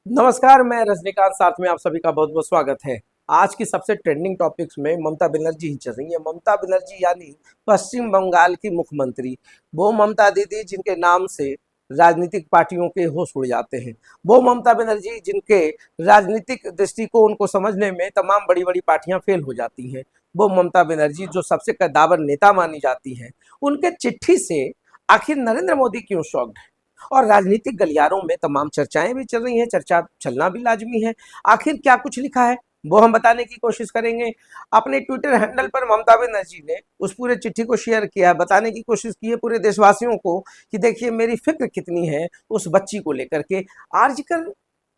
नमस्कार, मैं रजनीकांत, साथ में आप सभी का बहुत बहुत स्वागत है। आज की सबसे ट्रेंडिंग टॉपिक्स में ममता बनर्जी ही चल रही है। ममता बनर्जी यानी पश्चिम बंगाल की मुख्यमंत्री, वो ममता दीदी जिनके नाम से राजनीतिक पार्टियों के होश उड़ जाते हैं, वो ममता बनर्जी जिनके राजनीतिक दृष्टिकोण को समझने में तमाम बड़ी बड़ी पार्टियां फेल हो जाती हैं, वो ममता बनर्जी जो सबसे कद्दावर नेता मानी जाती हैं, उनके चिट्ठी से आखिर नरेंद्र मोदी क्यों शॉक्ड है? और राजनीतिक गलियारों में तमाम चर्चाएं भी चल रही हैं, चर्चा चलना भी लाजमी है। आखिर क्या कुछ लिखा है वो हम बताने की कोशिश करेंगे। अपने ट्विटर हैंडल पर ममता बनर्जी ने उस पूरे चिट्ठी को शेयर किया, बताने की कोशिश की है पूरे देशवासियों को कि देखिए मेरी फिक्र कितनी है उस बच्ची को लेकर के। आरजीकर,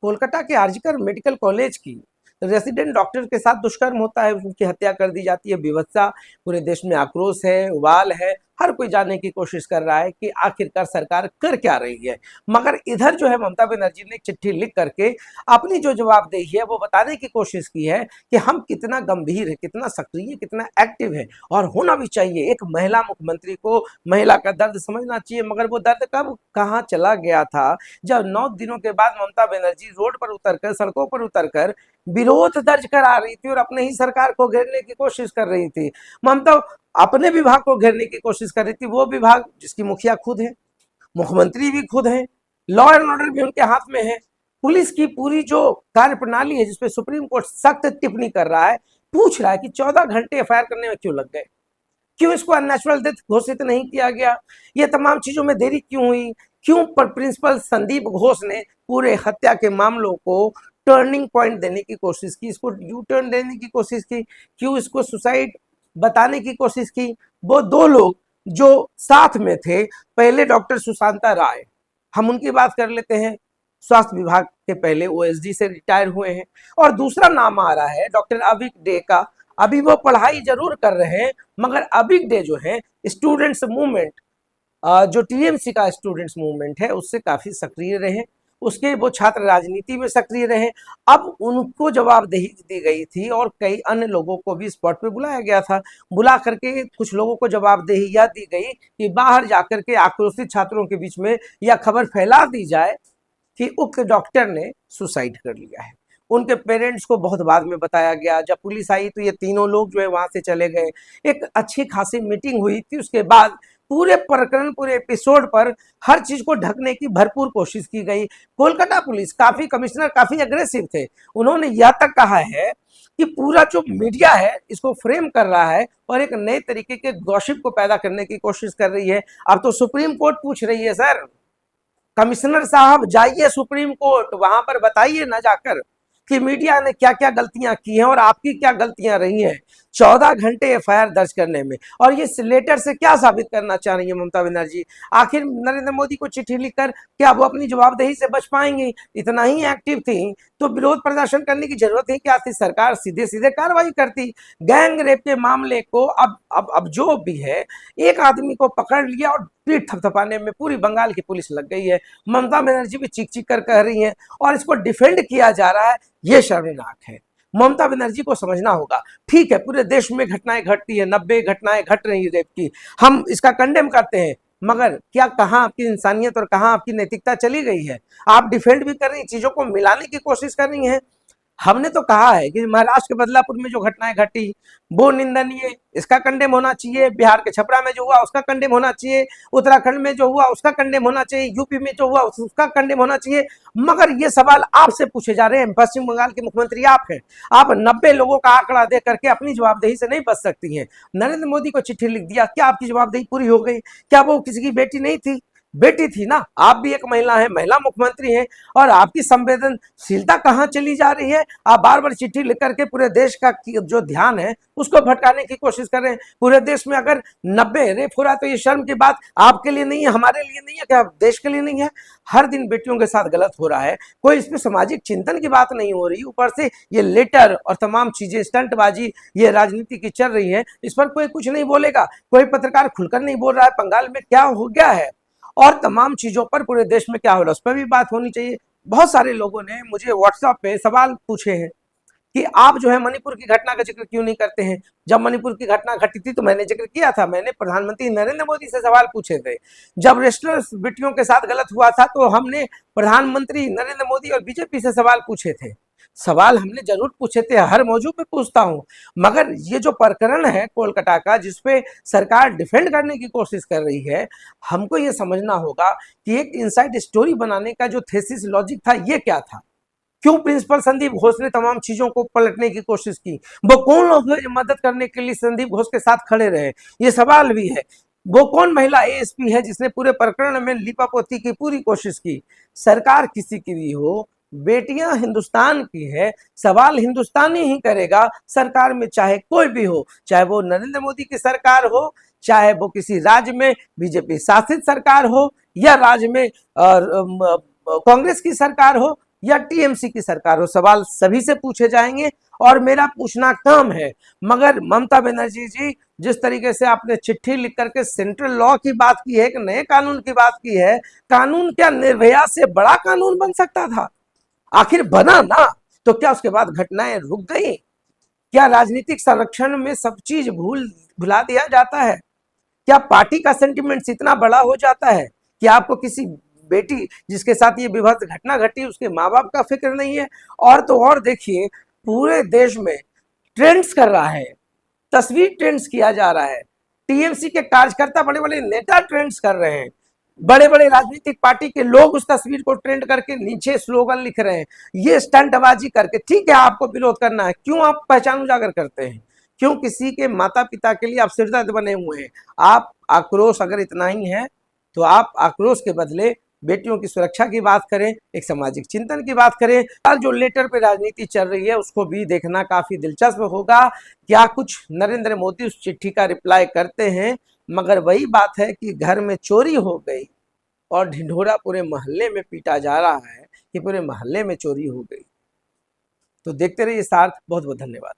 कोलकाता के आरजीकर मेडिकल कॉलेज की रेसिडेंट डॉक्टर के साथ दुष्कर्म होता है, उनकी हत्या कर दी जाती है, विवत्सा, पूरे देश में आक्रोश है, उबाल है, हर कोई जानने की कोशिश कर रहा है कि आखिरकार सरकार कर क्या रही है। मगर इधर जो है ममता बनर्जी ने चिट्ठी लिख करके अपनी जो जवाबदेही है वो बताने की कोशिश की है कि हम कितना गंभीर है, कितना सक्रिय, कितना एक्टिव है, और होना भी चाहिए। एक महिला मुख्यमंत्री को महिला का दर्द समझना चाहिए। मगर वो दर्द कब कहाँ चला गया था, जब 9 दिनों के बाद ममता बनर्जी रोड पर उतरकर, सड़कों पर उतरकर विरोध दर्ज करा रही थी और अपने ही सरकार को घेरने की कोशिश कर रही थी। ममता अपने विभाग को घेरने की कोशिश कर रही थी, वो विभाग जिसकी मुखिया खुद है, मुख्यमंत्री भी खुद है, लॉ एंड ऑर्डर भी उनके हाथ में है, पुलिस की पूरी जो कार्य प्रणाली है जिसपे सुप्रीम कोर्ट सख्त टिप्पणी कर रहा है, पूछ रहा है कि 14 घंटे एफआईआर करने में क्यों लग गए, क्यों इसको अननेचुरल डेथ घोषित नहीं किया गया, ये तमाम चीजों में देरी क्यों हुई, क्यों पर प्रिंसिपल संदीप घोष ने पूरे हत्या के मामलों को टर्निंग पॉइंट देने की कोशिश की, इसको यू टर्न देने की कोशिश की, क्यों इसको सुसाइड बताने की कोशिश की। वो दो लोग जो साथ में थे, पहले डॉक्टर सुशांता राय, हम उनकी बात कर लेते हैं, स्वास्थ्य विभाग के पहले ओएसडी से रिटायर हुए हैं, और दूसरा नाम आ रहा है डॉक्टर अविक डे का। अभी वो पढ़ाई जरूर कर रहे हैं, मगर अविक डे जो है स्टूडेंट्स मूवमेंट, जो टीएमसी का स्टूडेंट्स मूवमेंट है उससे काफी सक्रिय रहे, उसके वो छात्र राजनीति में सक्रिय रहे। अब उनको जवाबदेही दी गई थी और कई अन्य लोगों को भी स्पॉट पे बुलाया गया था। बुला करके कुछ लोगों को जवाबदेही यह दी गई कि बाहर जाकर के आक्रोशित छात्रों के बीच में यह खबर फैला दी जाए कि उक्त डॉक्टर ने सुसाइड कर लिया है। उनके पेरेंट्स को बहुत बाद में बताया गया। जब पुलिस आई तो ये तीनों लोग जो है वहां से चले गए। एक अच्छी खासी मीटिंग हुई थी, उसके बाद पूरे प्रकरण, पूरे एपिसोड पर हर चीज को ढकने की भरपूर कोशिश की गई। कोलकाता पुलिस काफी, कमिश्नर काफी अग्रेसिव थे। उन्होंने यह तक कहा है कि पूरा जो मीडिया है इसको फ्रेम कर रहा है और एक नए तरीके के गॉसिप को पैदा करने की कोशिश कर रही है। अब तो सुप्रीम कोर्ट पूछ रही है, सर कमिश्नर साहब जाइए सुप्रीम कोर्ट, वहां पर बताइए ना जाकर कि मीडिया ने क्या क्या गलतियां की हैं और आपकी क्या गलतियां रही हैं 14 घंटे एफआईआर दर्ज करने में। और ये लेटर से क्या साबित करना चाह रही है ममता बनर्जी? आखिर नरेंद्र मोदी को चिट्ठी लिखकर क्या वो अपनी जवाबदेही से बच पाएंगी? इतना ही एक्टिव थी तो विरोध प्रदर्शन करने की जरूरत ही क्या थी? सरकार सीधे सीधे कार्रवाई करती। गैंग रेप के मामले को अब जो भी है, एक आदमी को पकड़ लिया और पीठ थपथपाने में पूरी बंगाल की पुलिस लग गई है। ममता बनर्जी भी चीख चीख कर कह रही हैं और इसको डिफेंड किया जा रहा है, ये शर्मनाक है। ममता बनर्जी को समझना होगा, ठीक है पूरे देश में घटनाएं घटती है, 90 घटनाएं घट रही रेप की, हम इसका कंडेम करते हैं, मगर क्या कहाँ आपकी इंसानियत और कहाँ आपकी नैतिकता चली गई है? आप डिफेंड भी कर रही, चीजों को मिलाने की कोशिश कर रही हैं। हमने तो कहा है कि महाराष्ट्र के बदलापुर में जो घटनाएं घटी वो निंदनीय, इसका कंडेम होना चाहिए। बिहार के छपरा में जो हुआ उसका कंडेम होना चाहिए। उत्तराखंड में जो हुआ उसका कंडेम होना चाहिए। यूपी में जो हुआ उसका कंडेम होना चाहिए। मगर ये सवाल आपसे पूछे जा रहे हैं, पश्चिम बंगाल के मुख्यमंत्री आप हैं, आप 90 लोगों का आंकड़ा दे करके अपनी जवाबदेही से नहीं बच सकती हैं। नरेंद्र मोदी को चिट्ठी लिख दिया, क्या आपकी जवाबदेही पूरी हो गई? क्या वो किसी की बेटी नहीं थी? बेटी थी ना, आप भी एक महिला है, महिला मुख्यमंत्री हैं, और आपकी संवेदनशीलता कहां चली जा रही है? आप बार बार चिट्ठी लिख करके पूरे देश का जो ध्यान है उसको भटकाने की कोशिश कर रहे हैं। पूरे देश में अगर 90 रेप हो रहा है तो ये शर्म की बात आपके लिए नहीं है, हमारे लिए नहीं है, क्या देश के लिए नहीं है? हर दिन बेटियों के साथ गलत हो रहा है, कोई इस पर सामाजिक चिंतन की बात नहीं हो रही, ऊपर से ये लेटर और तमाम चीजें, स्टंटबाजी, ये राजनीति की चल रही है, इस पर कोई कुछ नहीं बोलेगा, कोई पत्रकार खुलकर नहीं बोल रहा है बंगाल में क्या हो गया है, और तमाम चीजों पर पूरे देश में क्या हो रहा है उस पर भी बात होनी चाहिए। बहुत सारे लोगों ने मुझे व्हाट्सएप पे सवाल पूछे हैं कि आप जो है मणिपुर की घटना का जिक्र क्यों नहीं करते हैं। जब मणिपुर की घटना घटी थी तो मैंने जिक्र किया था, मैंने प्रधानमंत्री नरेंद्र मोदी से सवाल पूछे थे। जब रेशनल बेटियों के साथ गलत हुआ था तो हमने प्रधानमंत्री नरेंद्र मोदी और बीजेपी से सवाल पूछे थे। सवाल हमने जरूर पूछे थे, हर मौजू पे पूछता हूं, मगर ये जो प्रकरण है कोलकाता का जिसपे सरकार डिफेंड करने की कोशिश कर रही है, हमको ये समझना होगा कि एक इनसाइड स्टोरी बनाने का जो थेसिस लॉजिक था ये क्या था। क्यों प्रिंसिपल संदीप घोष ने तमाम चीजों को पलटने की कोशिश की, वो कौन लोग हैं जो मदद करने के लिए संदीप घोष के साथ खड़े रहे, ये सवाल भी है। वो कौन महिला एएसपी है जिसने पूरे प्रकरण में लिपापोती की पूरी कोशिश की। सरकार किसी की भी हो, बेटियां हिंदुस्तान की है, सवाल हिंदुस्तानी ही करेगा, सरकार में चाहे कोई भी हो, चाहे वो नरेंद्र मोदी की सरकार हो, चाहे वो किसी राज्य में बीजेपी शासित सरकार हो, या राज्य में कांग्रेस की सरकार हो, या टीएमसी की सरकार हो, सवाल सभी से पूछे जाएंगे और मेरा पूछना काम है। मगर ममता बनर्जी जी, जिस तरीके से आपने चिट्ठी लिख करके सेंट्रल लॉ की बात की है, एक नए कानून की बात की है, कानून क्या निर्भया से बड़ा कानून बन सकता था? आखिर बना ना, तो क्या उसके बाद घटनाएं रुक गई? क्या राजनीतिक संरक्षण में सब चीज भुला दिया जाता है? क्या पार्टी का सेंटिमेंट्स इतना बड़ा हो जाता है कि आपको किसी बेटी जिसके साथ ये विभत्स घटना घटी उसके माँ बाप का फिक्र नहीं है? और तो और देखिए, पूरे देश में ट्रेंड्स कर रहा है, तस्वीर ट्रेंड्स किया जा रहा है, टीएमसी के कार्यकर्ता बड़े बड़े नेता ट्रेंड्स कर रहे हैं, बड़े बड़े राजनीतिक पार्टी के लोग उस तस्वीर को ट्रेंड करके नीचे स्लोगन लिख रहे हैं, ये स्टंटबाजी करके। ठीक है, आपको विरोध करना है, क्यों आप पहचान उजागर करते हैं? क्यों किसी के माता पिता के लिए आप सिरदर्द बने हुए हैं? आप आक्रोश अगर इतना ही है तो आप आक्रोश के बदले बेटियों की सुरक्षा की बात करें, एक सामाजिक चिंतन की बात करें, और जो लेटर पे राजनीति चल रही है उसको भी देखना काफी दिलचस्प होगा। क्या कुछ नरेंद्र मोदी उस चिट्ठी का रिप्लाई करते हैं? मगर वही बात है कि घर में चोरी हो गई और ढिंढोरा पूरे मोहल्ले में पीटा जा रहा है कि पूरे मोहल्ले में चोरी हो गई। तो देखते रहिए सार्थ, बहुत बहुत धन्यवाद।